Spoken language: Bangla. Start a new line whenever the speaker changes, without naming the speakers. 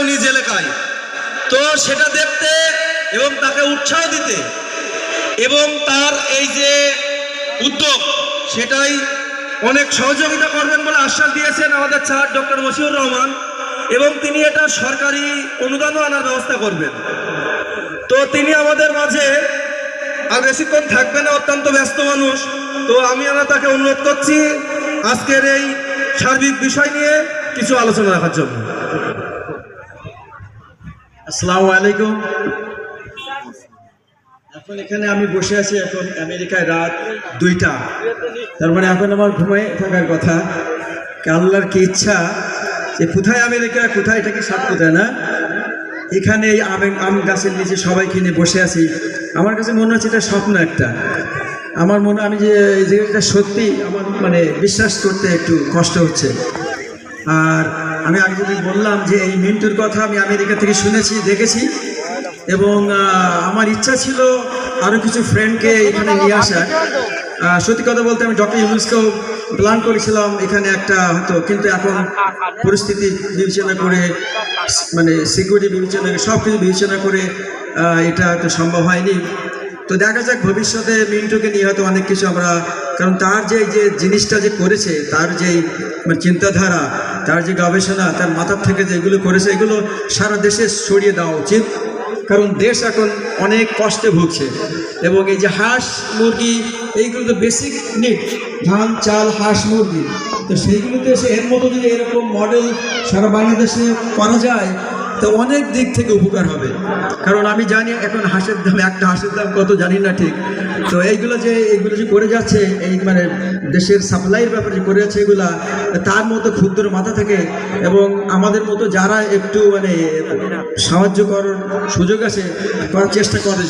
এলাকাও নিজ এলাকায়। তো সেটা দেখতে এবং তাকে উৎসাহ দিতে এবং তার এই যে উদ্যোগ সেটাই অনেক সহযোগিতা করবেন বলে আশ্বাস দিয়েছেন আমাদের স্যার ডক্টর মশিউর রহমান, এবং তিনি এটা সরকারি অনুদানও আনার ব্যবস্থা করবেন। তো তিনি আমাদের মাঝে আর বেশিক্ষণ থাকবে না, অত্যন্ত ব্যস্ত মানুষ। তো আমি তাকে অনুরোধ করছি আজকের এই সার্বিক বিষয় নিয়ে কিছু আলোচনা রাখার জন্য।
আসসালামু আলাইকুম। এখন এখানে আমি বসে আছি, এখন আমেরিকায় রাত 2টা, তার মানে এখন আমার ঘুমায় থাকার কথা। আল্লাহর কি ইচ্ছা যে কোথায় আমেরিকা, কোথায়, এটা কি সাত কোথায় না, এখানে এই আম গাছের নিচে সবাইকে নিয়ে বসে আছি। আমার কাছে মনে হচ্ছে এটা স্বপ্ন একটা। আমার মনে, আমি যে এই জায়গাটা সত্যি আমার মানে বিশ্বাস করতে একটু কষ্ট হচ্ছে। আর আমি আগে যদি বললাম যে এই মিন্টুর কথা আমি আমেরিকা থেকে শুনেছি, দেখেছি, এবং আমার ইচ্ছা ছিল আরও কিছু ফ্রেন্ডকে এখানে নিয়ে আসার। সত্যি কথা বলতে আমি ডক্টর ইউনুসকেও প্ল্যান করেছিলাম এখানে একটা হয়তো, কিন্তু এখন পরিস্থিতি বিবেচনা করে, মানে সিকিউরিটি বিবেচনা করে, সব কিছু বিবেচনা করে এটা হয়তো সম্ভব হয়নি। তো দেখা যাক ভবিষ্যতে মিন্টুকে নিয়ে হয়তো অনেক কিছু আমরা, কারণ তার যে জিনিসটা যে করেছে, তার যে চিন্তাধারা, তার যে গবেষণা, তার মাথার থেকে যেগুলো করেছে, এগুলো সারা দেশে ছড়িয়ে দেওয়া উচিত। কারণ দেশ এখন অনেক কষ্টে ভুগছে, এবং এই যে হাঁস মুরগি, এইগুলো তো বেসিক নিড, ধান চাল হাঁস মুরগি, তো সেইগুলোতে এসে এর মতো যদি এরকম মডেল সারা বাংলাদেশে করা যায় তো অনেক দিক থেকে উপকার হবে। কারণ আমি জানি এখন হাঁসের দাম, একটা হাঁসের দাম কত জানি না ঠিক। তো এইগুলো যে করে যাচ্ছে, এই মানে দেশের সাপ্লাইয়ের ব্যাপারে যে করে যাচ্ছে, এগুলা তার মতো ক্ষুদ্র মাথা থেকে, এবং আমাদের মতো যারা একটু মানে সাহায্য করার সুযোগ আছে, করার চেষ্টা করে।